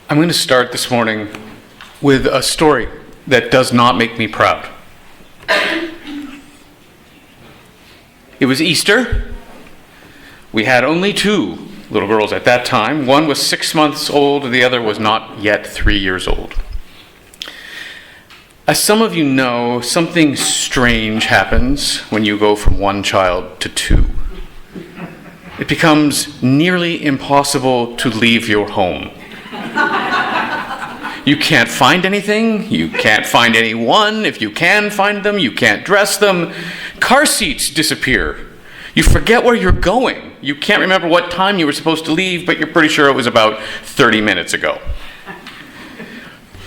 I'm going to start this morning with a story that does not make me proud. It was Easter. We had only two little girls at that time. One was 6 months old, the other was not yet 3 years old. As some of you know, something strange happens when you go from one child to two. It becomes nearly impossible to leave your home. You can't find anything. You can't find anyone. If you can find them, you can't dress them. Car seats disappear. You forget where you're going. You can't remember what time you were supposed to leave, but you're pretty sure it was about 30 minutes ago.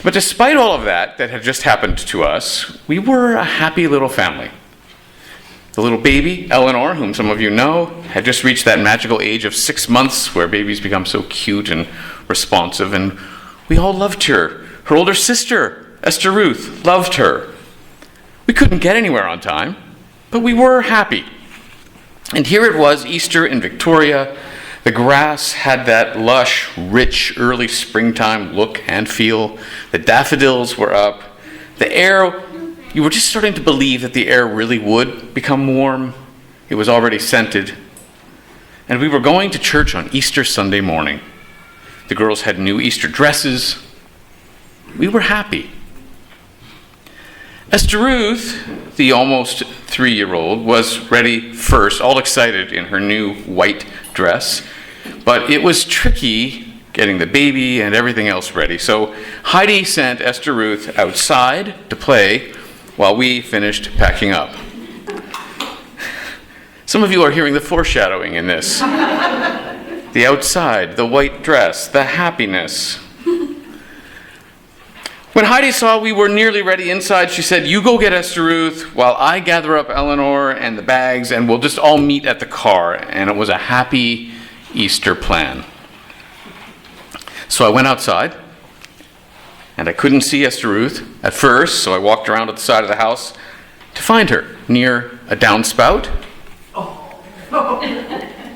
But despite all of that had just happened to us, we were a happy little family. The little baby, Eleanor, whom some of you know, had just reached that magical age of 6 months where babies become so cute and responsive, and we all loved her. Her older sister, Esther Ruth, loved her. We couldn't get anywhere on time, but we were happy. And here it was, Easter in Victoria. The grass had that lush, rich, early springtime look and feel. The daffodils were up. The air, you were just starting to believe that the air really would become warm. It was already scented. And we were going to church on Easter Sunday morning. The girls had new Easter dresses. We were happy. Esther Ruth, the almost 3-year-old, was ready first, all excited in her new white dress. But it was tricky getting the baby and everything else ready. So Heidi sent Esther Ruth outside to play while we finished packing up. Some of you are hearing the foreshadowing in this. The outside, the white dress, the happiness. When Heidi saw we were nearly ready inside, she said, "You go get Esther Ruth while I gather up Eleanor and the bags, and we'll just all meet at the car." And it was a happy Easter plan. So I went outside, and I couldn't see Esther Ruth at first, so I walked around to the side of the house to find her near a downspout.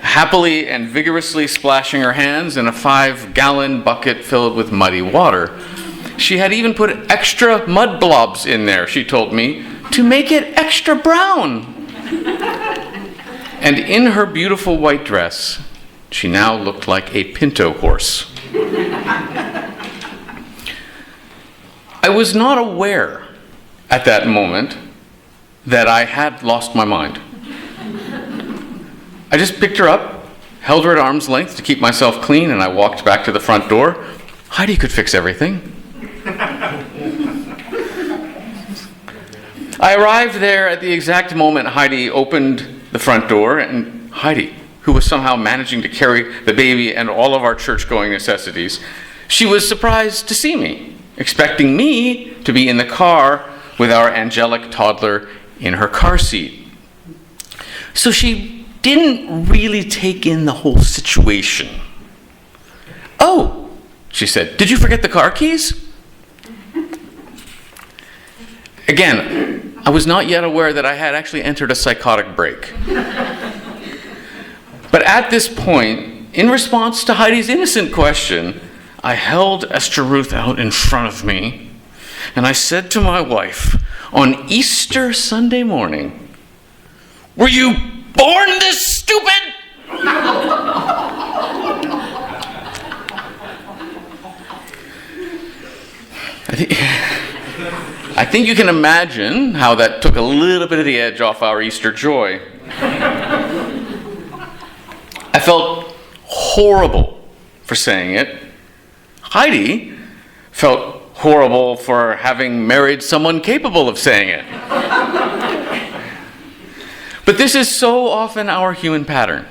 Happily and vigorously splashing her hands in a 5-gallon bucket filled with muddy water. She had even put extra mud blobs in there, she told me, to make it extra brown. And in her beautiful white dress, she now looked like a pinto horse. I was not aware at that moment that I had lost my mind. I just picked her up, held her at arm's length to keep myself clean, and I walked back to the front door. Heidi could fix everything. I arrived there at the exact moment Heidi opened the front door, and Heidi, who was somehow managing to carry the baby and all of our church-going necessities, she was surprised to see me, expecting me to be in the car with our angelic toddler in her car seat. So she didn't really take in the whole situation. "Oh," she said, "did you forget the car keys?" Again, I was not yet aware that I had actually entered a psychotic break. But at this point, in response to Heidi's innocent question, I held Esther Ruth out in front of me, and I said to my wife, on Easter Sunday morning, "Were you born this stupid?" I think you can imagine how that took a little bit of the edge off our Easter joy. I felt horrible for saying it. Heidi felt horrible for having married someone capable of saying it. But this is so often our human pattern,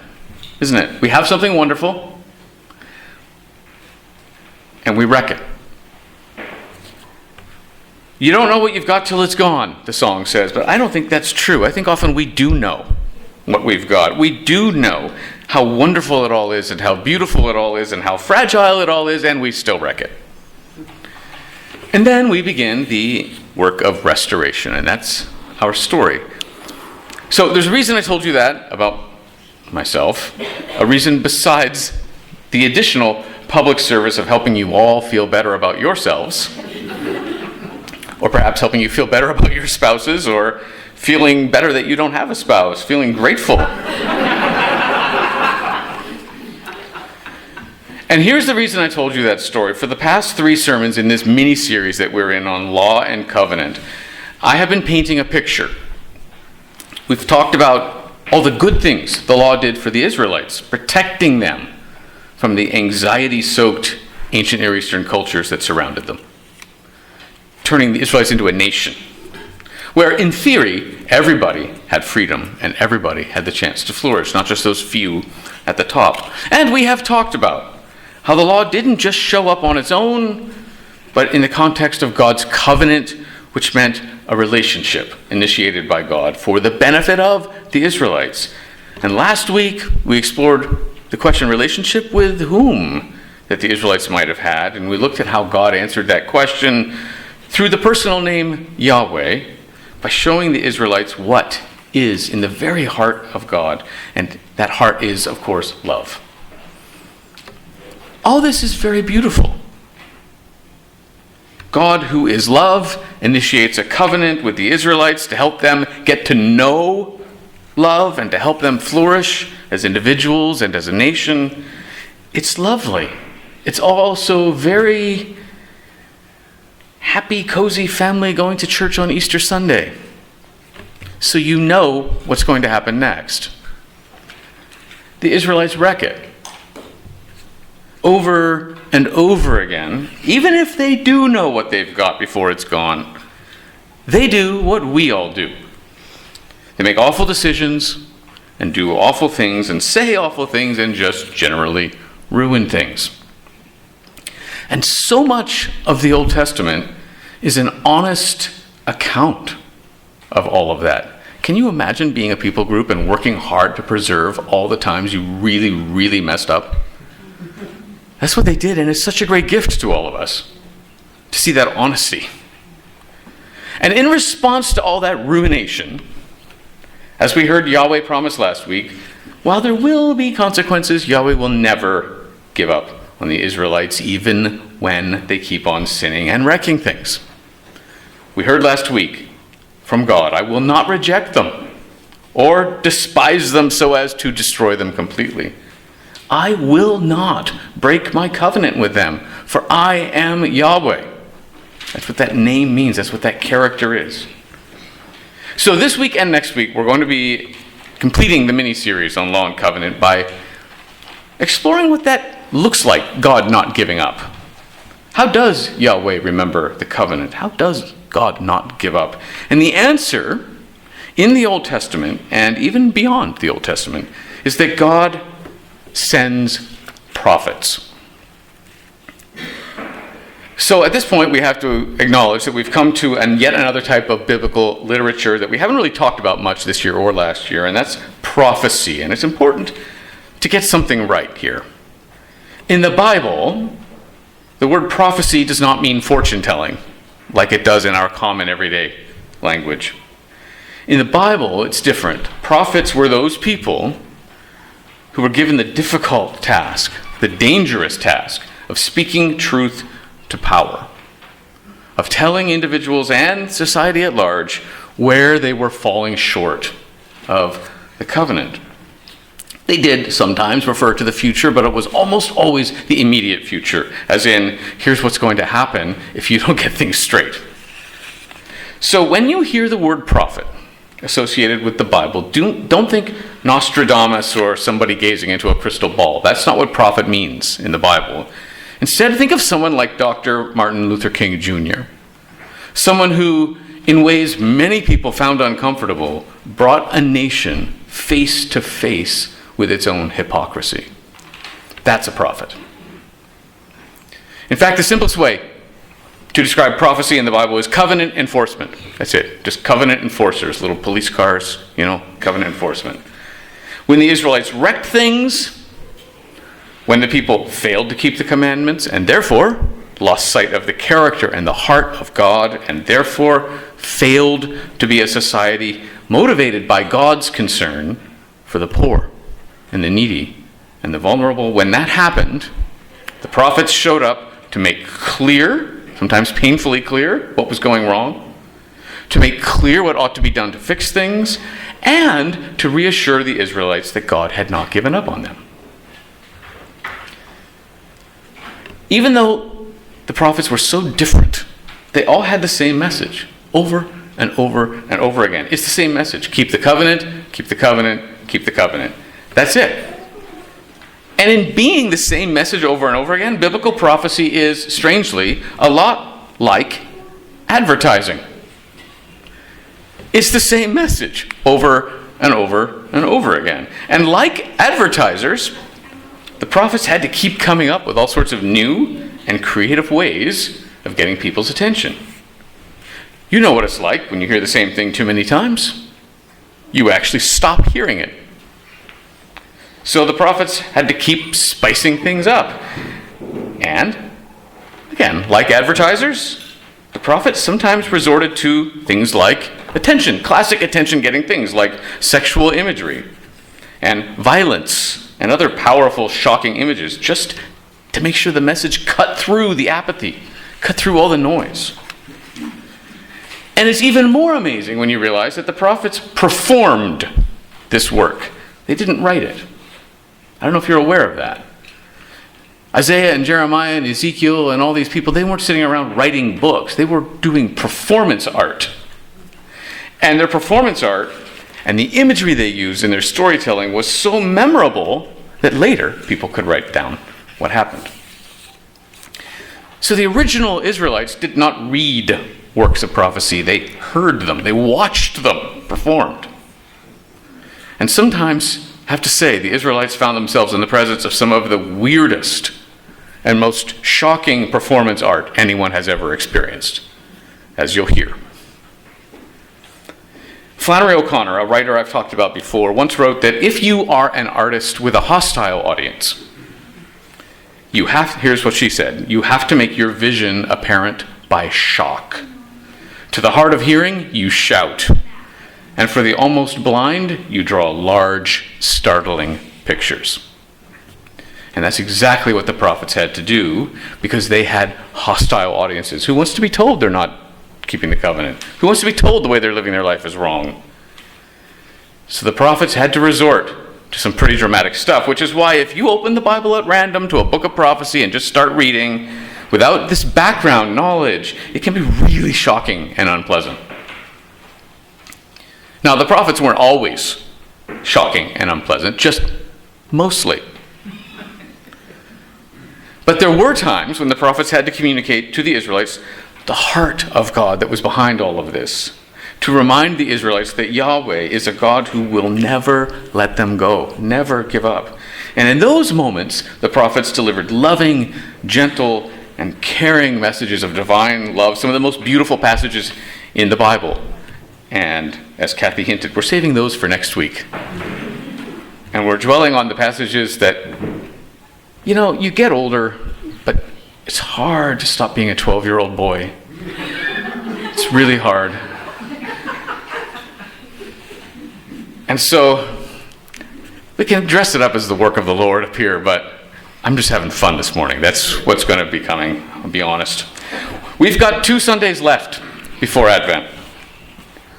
isn't it? We have something wonderful, and we wreck it. You don't know what you've got till it's gone, the song says, but I don't think that's true. I think often we do know what we've got. We do know how wonderful it all is, and how beautiful it all is, and how fragile it all is, and we still wreck it. And then we begin the work of restoration, and that's our story. So there's a reason I told you that about myself, a reason besides the additional public service of helping you all feel better about yourselves, or perhaps helping you feel better about your spouses, or feeling better that you don't have a spouse, feeling grateful. And here's the reason I told you that story. For the past 3 sermons in this mini-series that we're in on law and covenant, I have been painting a picture. We've talked about all the good things the law did for the Israelites, protecting them from the anxiety-soaked ancient Near Eastern cultures that surrounded them, turning the Israelites into a nation, where in theory, everybody had freedom and everybody had the chance to flourish, not just those few at the top. And we have talked about how the law didn't just show up on its own, but in the context of God's covenant, which meant a relationship initiated by God for the benefit of the Israelites. And last week, we explored the question, relationship with whom that the Israelites might have had, and we looked at how God answered that question through the personal name Yahweh, by showing the Israelites what is in the very heart of God, and that heart is, of course, love. All this is very beautiful. God, who is love, initiates a covenant with the Israelites to help them get to know love and to help them flourish as individuals and as a nation. It's lovely. It's also very happy, cozy family going to church on Easter Sunday. So you know what's going to happen next. The Israelites wreck it. Over and over again, even if they do know what they've got before it's gone, they do what we all do. They make awful decisions and do awful things and say awful things and just generally ruin things. And so much of the Old Testament is an honest account of all of that. Can you imagine being a people group and working hard to preserve all the times you really, really messed up? That's what they did, and it's such a great gift to all of us to see that honesty. And in response to all that ruination, as we heard Yahweh promise last week, while there will be consequences, Yahweh will never give up on the Israelites, even when they keep on sinning and wrecking things. We heard last week from God, I will not reject them or despise them so as to destroy them completely. I will not break my covenant with them, for I am Yahweh. That's what that name means. That's what that character is. So this week and next week, we're going to be completing the mini-series on law and covenant by exploring what that looks like, God not giving up. How does Yahweh remember the covenant? How does God not give up? And the answer in the Old Testament, and even beyond the Old Testament, is that God sends prophets. So at this point, we have to acknowledge that we've come to yet another type of biblical literature that we haven't really talked about much this year or last year, and that's prophecy. And it's important to get something right here. In the Bible, the word prophecy does not mean fortune-telling, like it does in our common everyday language. In the Bible, it's different. Prophets were those people who were given the difficult task, the dangerous task, of speaking truth to power, of telling individuals and society at large where they were falling short of the covenant. They did sometimes refer to the future, but it was almost always the immediate future, as in, here's what's going to happen if you don't get things straight. So when you hear the word prophet associated with the Bible, don't think Nostradamus or somebody gazing into a crystal ball. That's not what prophet means in the Bible. Instead, think of someone like Dr. Martin Luther King Jr., someone who, in ways many people found uncomfortable, brought a nation face to face with its own hypocrisy. That's a prophet. In fact, the simplest way to describe prophecy in the Bible is covenant enforcement. That's it. Just covenant enforcers, little police cars, covenant enforcement. When the Israelites wrecked things, when the people failed to keep the commandments, and therefore lost sight of the character and the heart of God, and therefore failed to be a society motivated by God's concern for the poor and the needy and the vulnerable, when that happened, The prophets showed up to make clear, sometimes painfully clear, what was going wrong, to make clear what ought to be done to fix things, and to reassure the Israelites that God had not given up on them. Even though the prophets were so different, they all had the same message over and over and over again. It's the same message. Keep the covenant, keep the covenant, keep the covenant. That's it. And in being the same message over and over again, biblical prophecy is, strangely, a lot like advertising. It's the same message over and over and over again. And like advertisers, the prophets had to keep coming up with all sorts of new and creative ways of getting people's attention. You know what it's like when you hear the same thing too many times. You actually stop hearing it. So the prophets had to keep spicing things up. And, again, like advertisers, the prophets sometimes resorted to things like attention, classic attention-getting things like sexual imagery and violence and other powerful, shocking images, just to make sure the message cut through the apathy, cut through all the noise. And it's even more amazing when you realize that the prophets performed this work. They didn't write it. I don't know if you're aware of that. Isaiah and Jeremiah and Ezekiel and all these people, they weren't sitting around writing books. They were doing performance art. And their performance art and the imagery they used in their storytelling was so memorable that later people could write down what happened. So the original Israelites did not read works of prophecy. They heard them. They watched them performed. And sometimes, I have to say, the Israelites found themselves in the presence of some of the weirdest and most shocking performance art anyone has ever experienced, as you'll hear. Flannery O'Connor, a writer I've talked about before, once wrote that if you are an artist with a hostile audience, here's what she said, you have to make your vision apparent by shock. To the hard of hearing, you shout. And for the almost blind, you draw large, startling pictures. And that's exactly what the prophets had to do, because they had hostile audiences. Who wants to be told they're not keeping the covenant? Who wants to be told the way they're living their life is wrong? So the prophets had to resort to some pretty dramatic stuff, which is why if you open the Bible at random to a book of prophecy and just start reading without this background knowledge, it can be really shocking and unpleasant. Now, the prophets weren't always shocking and unpleasant, just mostly. But there were times when the prophets had to communicate to the Israelites the heart of God that was behind all of this, to remind the Israelites that Yahweh is a God who will never let them go, never give up. And in those moments, the prophets delivered loving, gentle, and caring messages of divine love, some of the most beautiful passages in the Bible. And as Kathy hinted, we're saving those for next week. And we're dwelling on the passages that, you get older, but it's hard to stop being a 12-year-old boy. It's really hard. And so we can dress it up as the work of the Lord up here, but I'm just having fun this morning. That's what's going to be coming, I'll be honest. We've got 2 Sundays left before Advent.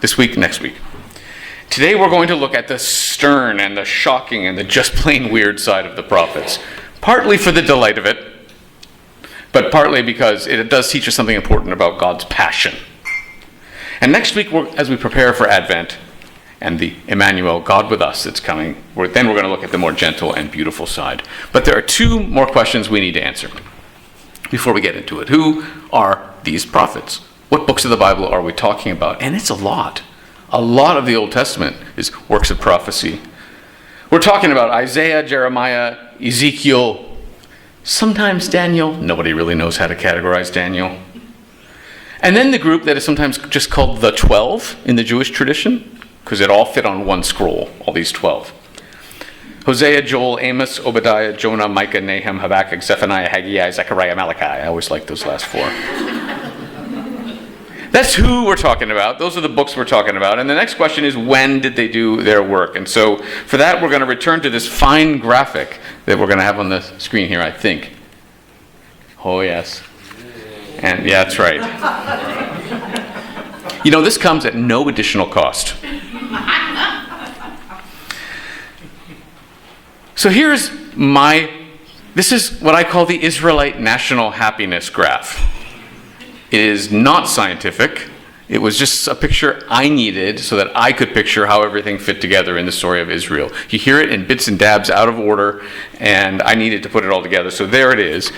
This week, next week. Today we're going to look at the stern and the shocking and the just plain weird side of the prophets. Partly for the delight of it, but partly because it does teach us something important about God's passion. And next week, as we prepare for Advent and the Emmanuel, God with us, that's coming, then we're going to look at the more gentle and beautiful side. But there are 2 more questions we need to answer before we get into it. Who are these prophets? What books of the Bible are we talking about? And it's a lot. A lot of the Old Testament is works of prophecy. We're talking about Isaiah, Jeremiah, Ezekiel, sometimes Daniel. Nobody really knows how to categorize Daniel. And then the group that is sometimes just called the 12 in the Jewish tradition, because it all fit on one scroll, all these 12. Hosea, Joel, Amos, Obadiah, Jonah, Micah, Nahum, Habakkuk, Zephaniah, Haggai, Zechariah, Malachi. I always like those last 4. That's who we're talking about. Those are the books we're talking about. And the next question is, when did they do their work? And so for that, we're going to return to this fine graphic that we're going to have on the screen here, I think. Oh, yes. And yeah, that's right. This comes at no additional cost. So this is what I call the Israelite national happiness graph. It is not scientific. It was just a picture I needed so that I could picture how everything fit together in the story of Israel. You hear it in bits and dabs out of order, and I needed to put it all together. So there it is.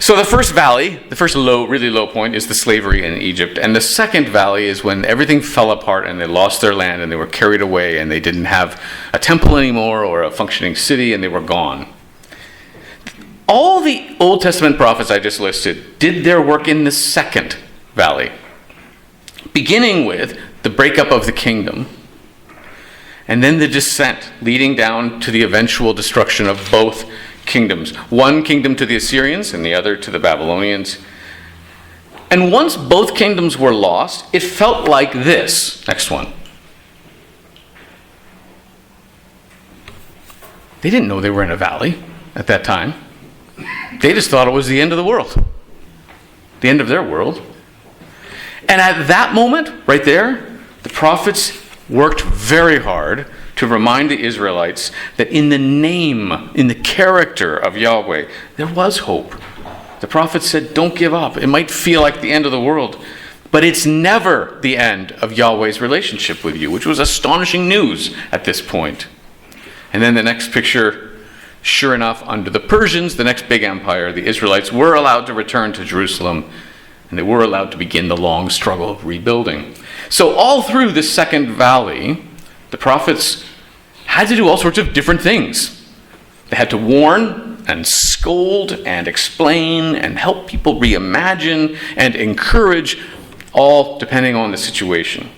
So the first valley, the first really low point, is the slavery in Egypt. And the second valley is when everything fell apart and they lost their land and they were carried away and they didn't have a temple anymore or a functioning city and they were gone. All the Old Testament prophets I just listed did their work in the second valley, beginning with the breakup of the kingdom and then the descent leading down to the eventual destruction of both kingdoms. One kingdom to the Assyrians and the other to the Babylonians. And once both kingdoms were lost, it felt like this. Next one. They didn't know they were in a valley at that time. They just thought it was the end of the world. The end of their world. And at that moment, right there, the prophets worked very hard to remind the Israelites that in the name, in the character of Yahweh, there was hope. The prophet said, don't give up. It might feel like the end of the world, but it's never the end of Yahweh's relationship with you, which was astonishing news at this point. And then the next picture, sure enough, under the Persians, the next big empire, the Israelites were allowed to return to Jerusalem, and they were allowed to begin the long struggle of rebuilding. So all through the second valley, the prophets had to do all sorts of different things. They had to warn and scold and explain and help people reimagine and encourage, all depending on the situation.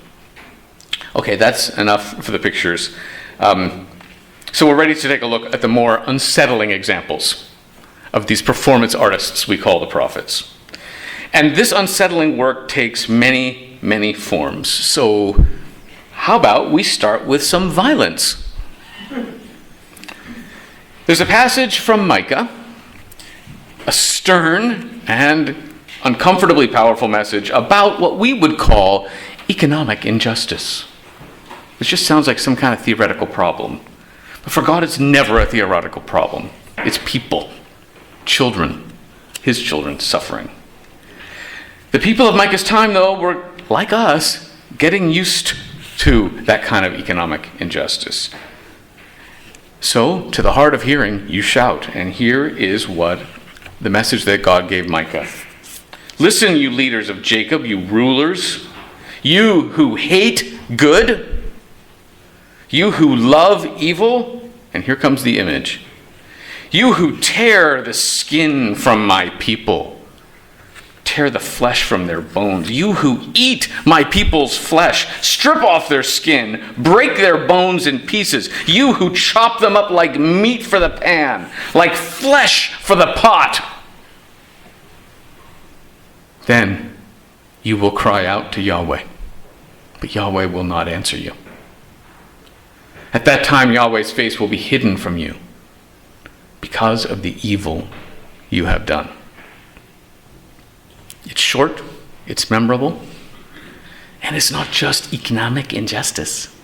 Okay, that's enough for the pictures. So we're ready to take a look at the more unsettling examples of these performance artists we call the prophets. And this unsettling work takes many, many forms. So how about we start with some violence? There's a passage from Micah, a stern and uncomfortably powerful message about what we would call economic injustice, which just sounds like some kind of theoretical problem. But for God, it's never a theoretical problem. It's people, children, his children suffering. The people of Micah's time, though, were, like us, getting used to that kind of economic injustice. So, to the hard of hearing, you shout. And here is what the message that God gave Micah. Listen, you leaders of Jacob, you rulers, you who hate good, you who love evil, and here comes the image. You who tear the skin from my people, tear the flesh from their bones. You who eat my people's flesh, strip off their skin, break their bones in pieces. You who chop them up like meat for the pan, like flesh for the pot. Then you will cry out to Yahweh, but Yahweh will not answer you. At that time, Yahweh's face will be hidden from you because of the evil you have done. It's short, it's memorable, and it's not just economic injustice.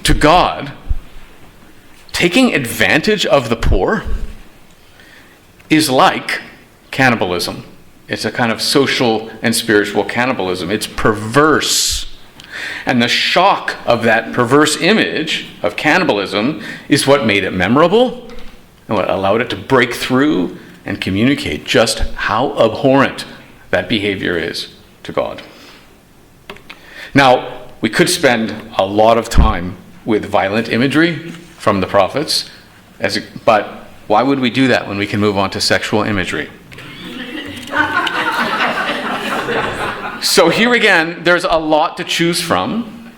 To God, taking advantage of the poor is like cannibalism. It's a kind of social and spiritual cannibalism. It's perverse. And the shock of that perverse image of cannibalism is what made it memorable and what allowed it to break through and communicate just how abhorrent that behavior is to God. Now, we could spend a lot of time with violent imagery from the prophets, but why would we do that when we can move on to sexual imagery? So here again, there's a lot to choose from,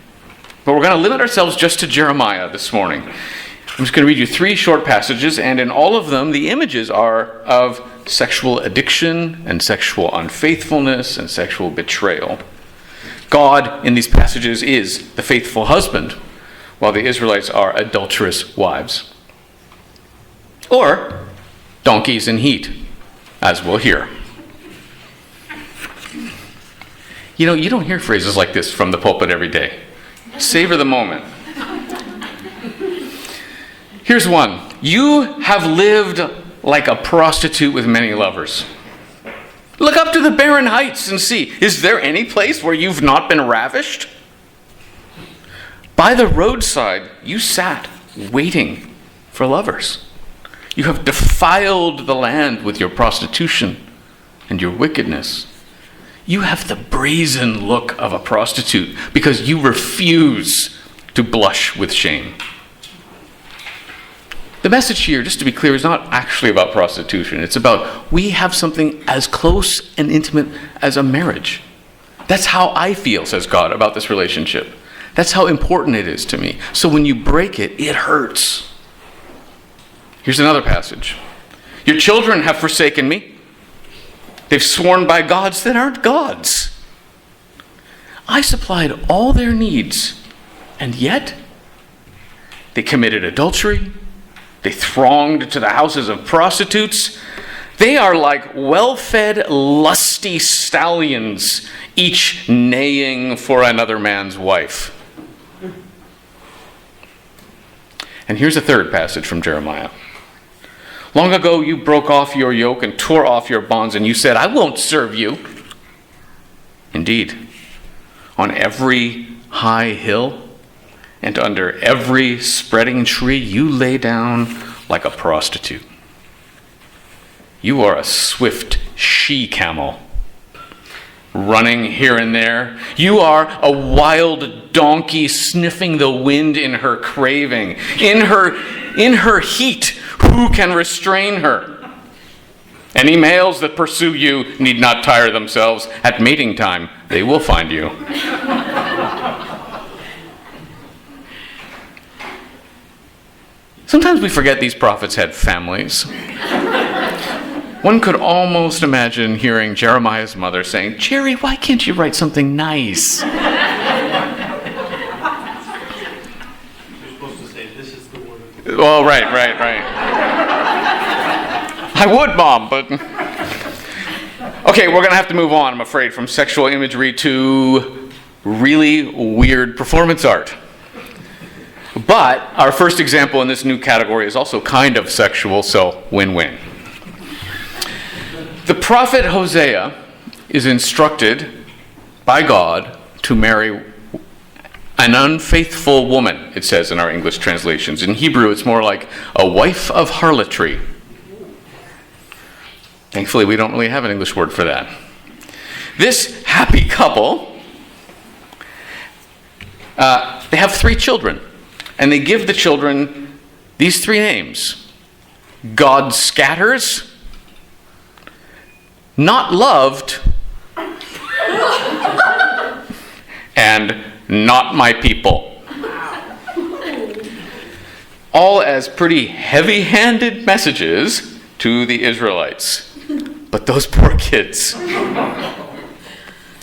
but we're going to limit ourselves just to Jeremiah this morning. I'm just going to read you 3 short passages, and in all of them, the images are of sexual addiction and sexual unfaithfulness and sexual betrayal. God, in these passages, is the faithful husband, while the Israelites are adulterous wives. Or donkeys in heat, as we'll hear. You know, you don't hear phrases like this from the pulpit every day. Savor the moment. Here's one. You have lived like a prostitute with many lovers. Look up to the barren heights and see, is there any place where you've not been ravished? By the roadside, you sat waiting for lovers. You have defiled the land with your prostitution and your wickedness. You have the brazen look of a prostitute because you refuse to blush with shame. The message here, just to be clear, is not actually about prostitution. It's about we have something as close and intimate as a marriage. That's how I feel, says God, about this relationship. That's how important it is to me. So when you break it, it hurts. Here's another passage. Your children have forsaken me. They've sworn by gods that aren't gods. I supplied all their needs, and yet they committed adultery. They thronged to the houses of prostitutes. They are like well-fed, lusty stallions, each neighing for another man's wife. And here's a third passage from Jeremiah. Long ago you broke off your yoke and tore off your bonds, and you said, I won't serve you. Indeed, on every high hill and under every spreading tree you lay down like a prostitute. You are a swift she-camel, running here and there. You are a wild donkey sniffing the wind in her craving. In her heat, who can restrain her? Any males that pursue you need not tire themselves. At mating time, they will find you. Sometimes we forget these prophets had families. One could almost imagine hearing Jeremiah's mother saying, Jerry, why can't you write something nice? You're supposed to say, this is the word of God. Oh, right. I would, Mom, but... Okay, we're going to have to move on, I'm afraid, from sexual imagery to really weird performance art. But our first example in this new category is also kind of sexual, so win-win. The prophet Hosea is instructed by God to marry an unfaithful woman, it says in our English translations. In Hebrew, it's more like a wife of harlotry. Thankfully, we don't really have an English word for that. This happy couple, they have 3 children. And they give the children these 3 names. God scatters, not loved, and not my people. All as pretty heavy-handed messages to the Israelites. But those poor kids.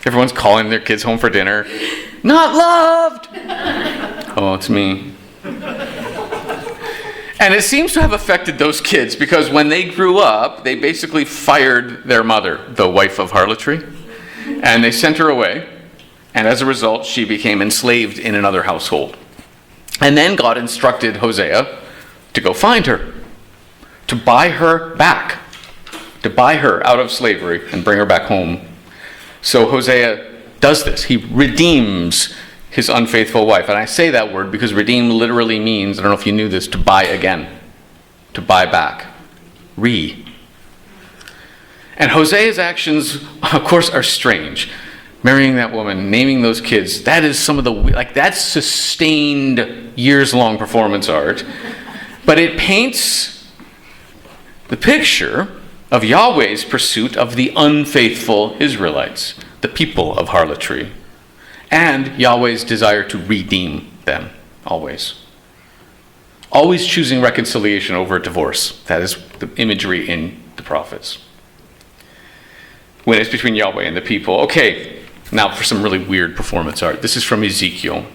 Everyone's calling their kids home for dinner. Not loved! Oh, it's me. And it seems to have affected those kids because when they grew up, they basically fired their mother, the wife of harlotry, and they sent her away. And as a result, she became enslaved in another household. And then God instructed Hosea to go find her, to buy her back, to buy her out of slavery and bring her back home. So Hosea does this. He redeems his unfaithful wife. And I say that word because redeem literally means, I don't know if you knew this, to buy again, to buy back, And Hosea's actions, of course, are strange. Marrying that woman, naming those kids, that is some of the, that's sustained years-long performance art. But it paints the picture of Yahweh's pursuit of the unfaithful Israelites, the people of harlotry, and Yahweh's desire to redeem them, always. Always choosing reconciliation over divorce. That is the imagery in the prophets. When it's between Yahweh and the people. Okay, now for some really weird performance art. This is from Ezekiel.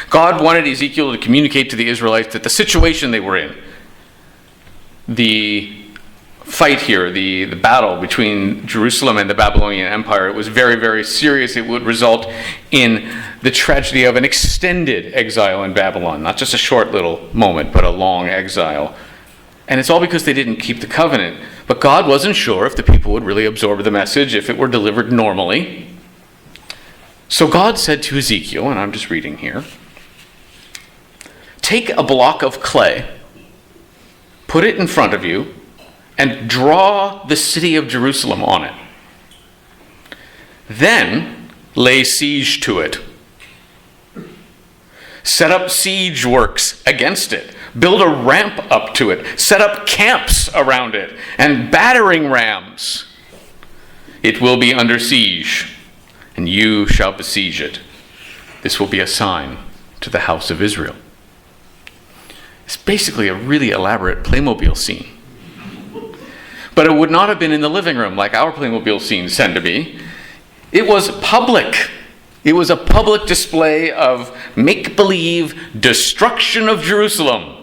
God wanted Ezekiel to communicate to the Israelites that the situation they were in, the fight here, the battle between Jerusalem and the Babylonian Empire, it was very, very serious. It would result in the tragedy of an extended exile in Babylon, not just a short little moment, but a long exile. And it's all because they didn't keep the covenant. But God wasn't sure if the people would really absorb the message, if it were delivered normally. So God said to Ezekiel, and I'm just reading here, "Take a block of clay, put it in front of you, and draw the city of Jerusalem on it. Then lay siege to it. Set up siege works against it. Build a ramp up to it. Set up camps around it and battering rams. It will be under siege, and you shall besiege it. This will be a sign to the house of Israel." It's basically a really elaborate Playmobil scene. But it would not have been in the living room like our Playmobil scenes tend to be. It was public. It was a public display of make-believe destruction of Jerusalem.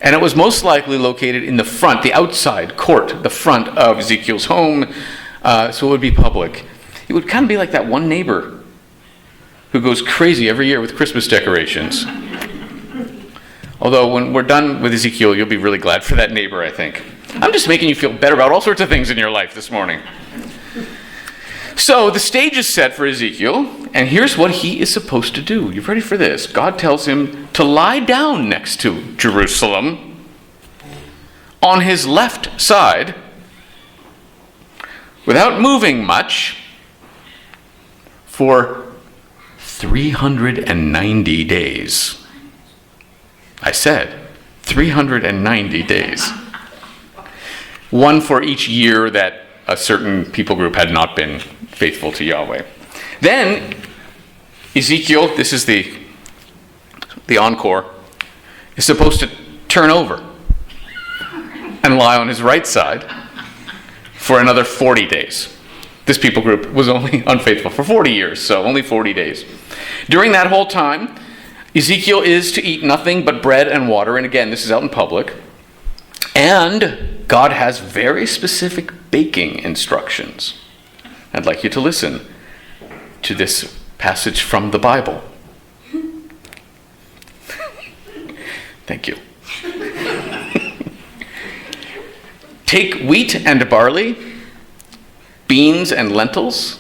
And it was most likely located in the front, the outside court, the front of Ezekiel's home, so it would be public. It would kind of be like that one neighbor who goes crazy every year with Christmas decorations. Although when we're done with Ezekiel, you'll be really glad for that neighbor, I think. I'm just making you feel better about all sorts of things in your life this morning. So the stage is set for Ezekiel, and here's what he is supposed to do. You ready for this? God tells him to lie down next to Jerusalem on his left side without moving much for 390 days. I said 390 days. One for each year that a certain people group had not been faithful to Yahweh. Then Ezekiel, this is the encore, is supposed to turn over and lie on his right side for another 40 days. This people group was only unfaithful for 40 years, so only 40 days. During that whole time, Ezekiel is to eat nothing but bread and water, and again, this is out in public. And God has very specific baking instructions. I'd like you to listen to this passage from the Bible. Thank you. "Take wheat and barley, beans and lentils,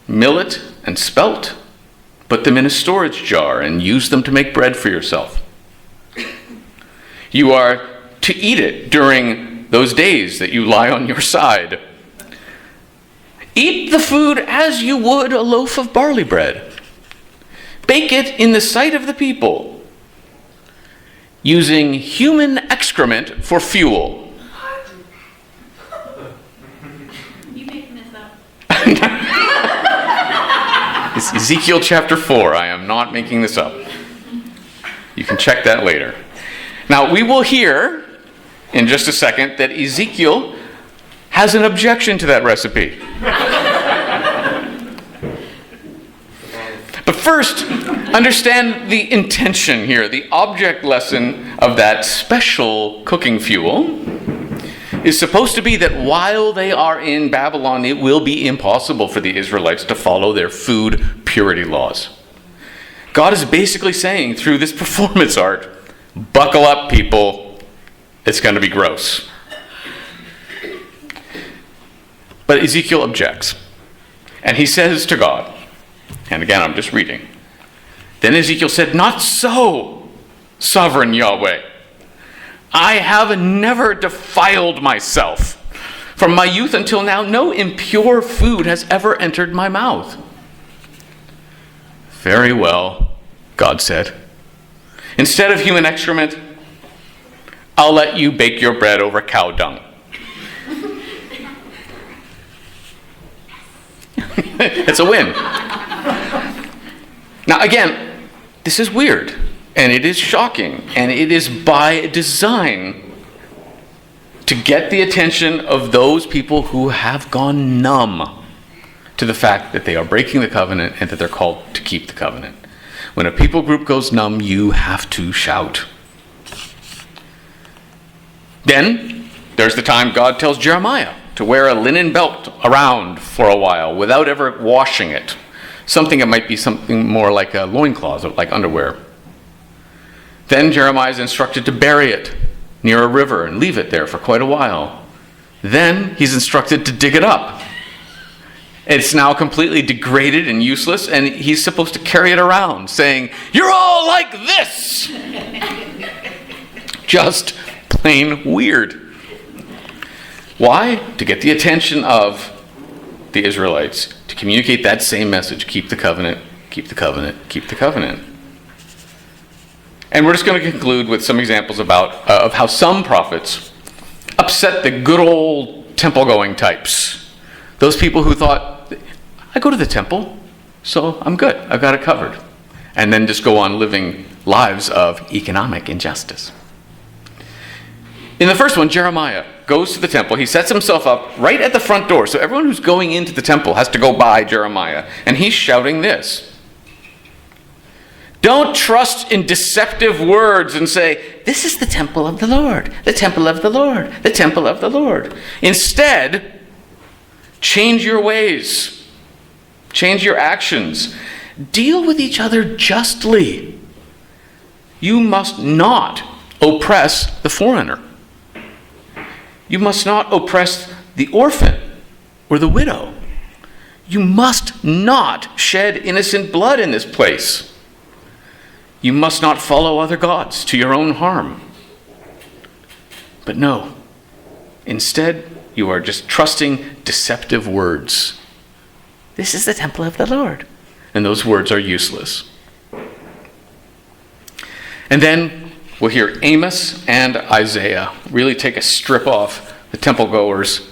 millet and spelt, put them in a storage jar and use them to make bread for yourself. You are to eat it during those days that you lie on your side. Eat the food as you would a loaf of barley bread. Bake it in the sight of the people, using human excrement for fuel." You making this up? It's Ezekiel chapter 4. I am not making this up. You can check that later. Now, we will hear in just a second that Ezekiel has an objection to that recipe. But first, understand the intention here. The object lesson of that special cooking fuel is supposed to be that while they are in Babylon, it will be impossible for the Israelites to follow their food purity laws. God is basically saying through this performance art, buckle up, people. It's going to be gross. But Ezekiel objects. And he says to God, and again I'm just reading, "Then Ezekiel said, 'Not so, sovereign Yahweh. I have never defiled myself. From my youth until now, no impure food has ever entered my mouth.' 'Very well,' God said. 'Instead of human excrement, I'll let you bake your bread over cow dung.'" It's a win. Now again, this is weird, and it is shocking, and it is by design to get the attention of those people who have gone numb to the fact that they are breaking the covenant and that they're called to keep the covenant. When a people group goes numb, you have to shout. Then There's the time God tells Jeremiah to wear a linen belt around for a while without ever washing it. Something that might be something more like a loincloth or like underwear. Then Jeremiah is instructed to bury it near a river and leave it there for quite a while. Then he's instructed to dig it up. It's now completely degraded and useless, and he's supposed to carry it around, saying, "You're all like this!" Just plain weird. Why? To get the attention of the Israelites, to communicate that same message: keep the covenant, keep the covenant, keep the covenant. And we're just going to conclude with some examples of how some prophets upset the good old temple-going types. Those people who thought, I go to the temple, so I'm good, I've got it covered. And then just go on living lives of economic injustice. In the first one, Jeremiah goes to the temple. He sets himself up right at the front door. So everyone who's going into the temple has to go by Jeremiah. And he's shouting this: don't trust in deceptive words and say, this is the temple of the Lord, the temple of the Lord, the temple of the Lord. Instead, change your ways. Change your actions. Deal with each other justly. You must not oppress the foreigner. You must not oppress the orphan or the widow. You must not shed innocent blood in this place. You must not follow other gods to your own harm. But no, instead, you are just trusting deceptive words. This is the temple of the Lord. And those words are useless. And then we'll hear Amos and Isaiah really take a strip off the temple goers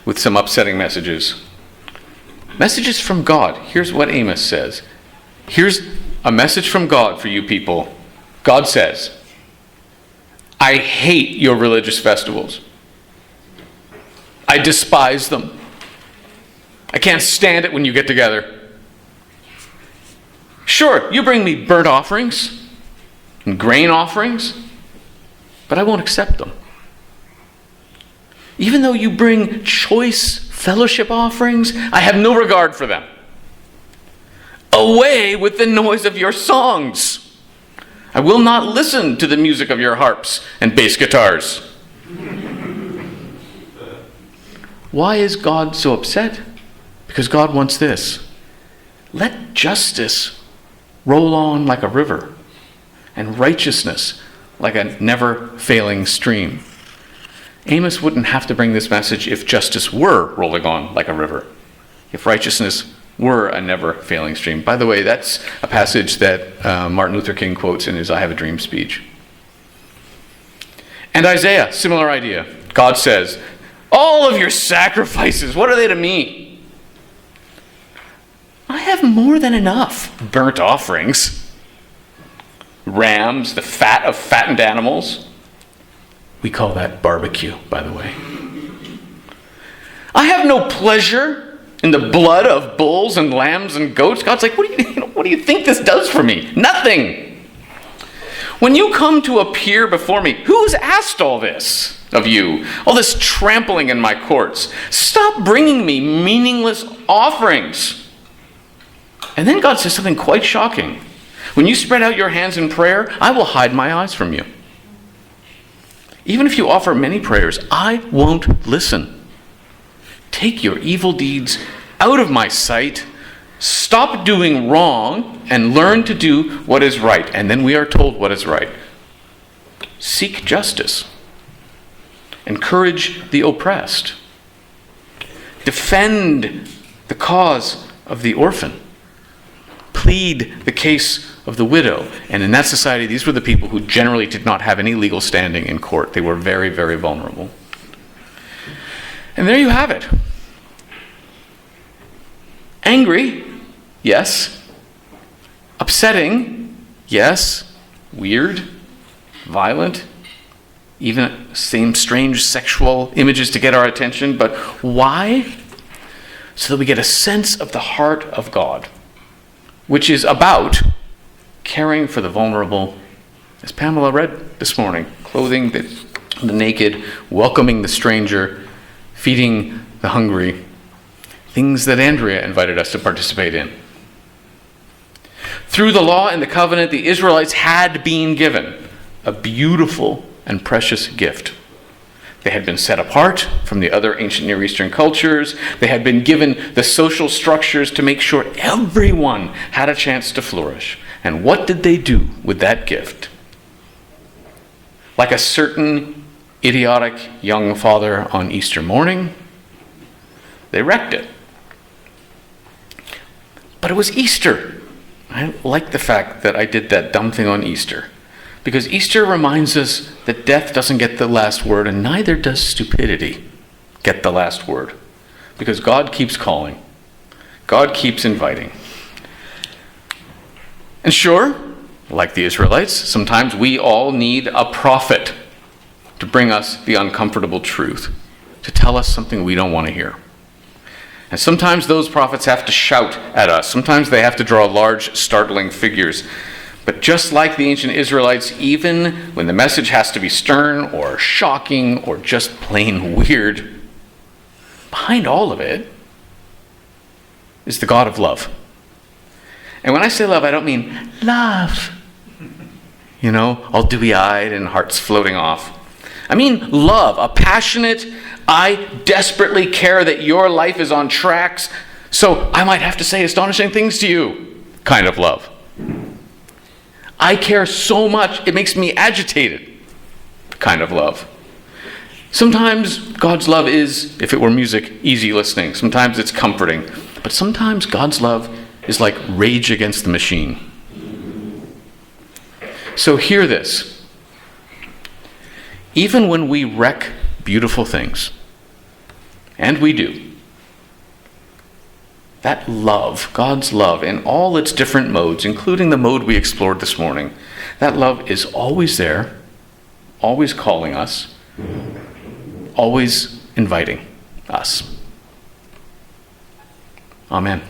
with some upsetting messages. Messages from God. Here's what Amos says. Here's a message from God for you people. God says, I hate your religious festivals. I despise them. I can't stand it when you get together. Sure, you bring me burnt offerings and grain offerings, but I won't accept them. Even though you bring choice fellowship offerings, I have no regard for them. Away with the noise of your songs. I will not listen to the music of your harps and bass guitars. Why is God so upset? Because God wants this. Let justice roll on like a river, and righteousness like a never-failing stream. Amos wouldn't have to bring this message if justice were rolling on like a river, if righteousness were a never-failing stream. By the way, that's a passage that Martin Luther King quotes in his I Have a Dream speech. And Isaiah, similar idea. God says, all of your sacrifices, what are they to me? I have more than enough burnt offerings. Rams, the fat of fattened animals. We call that barbecue, by the way. I have no pleasure in the blood of bulls and lambs and goats. God's like, what do you think this does for me? Nothing. When you come to appear before me, who's asked all this of you? All this trampling in my courts. Stop bringing me meaningless offerings. And then God says something quite shocking. When you spread out your hands in prayer, I will hide my eyes from you. Even if you offer many prayers, I won't listen. Take your evil deeds out of my sight. Stop doing wrong and learn to do what is right. And then we are told what is right. Seek justice. Encourage the oppressed. Defend the cause of the orphan. Plead the case of the widow. And in that society, these were the people who generally did not have any legal standing in court. They were very, very vulnerable. And there you have it. Angry, yes. Upsetting, yes. Weird, violent, even same strange sexual images to get our attention. But why? So that we get a sense of the heart of God, which is about caring for the vulnerable, as Pamela read this morning, clothing the the naked, welcoming the stranger, feeding the hungry, things that Andrea invited us to participate in. Through the law and the covenant, the Israelites had been given a beautiful and precious gift. They had been set apart from the other ancient Near Eastern cultures. They had been given the social structures to make sure everyone had a chance to flourish. And what did they do with that gift? Like a certain idiotic young father on Easter morning, they wrecked it. But it was Easter. I like the fact that I did that dumb thing on Easter. Because Easter reminds us that death doesn't get the last word, and neither does stupidity get the last word. Because God keeps calling. God keeps inviting. And sure, like the Israelites, sometimes we all need a prophet to bring us the uncomfortable truth, to tell us something we don't want to hear. And sometimes those prophets have to shout at us. Sometimes they have to draw large, startling figures. But just like the ancient Israelites, even when the message has to be stern or shocking or just plain weird, behind all of it is the God of love. And when I say love, I don't mean love, all dewy-eyed and hearts floating off. I mean love, a passionate, I desperately care that your life is on tracks, so I might have to say astonishing things to you kind of love. I care so much, it makes me agitated kind of love. Sometimes God's love is, if it were music, easy listening. Sometimes it's comforting. But sometimes God's love is like rage against the machine. So hear this. Even when we wreck beautiful things, and we do, that love, God's love, in all its different modes, including the mode we explored this morning, that love is always there, always calling us, always inviting us. Amen.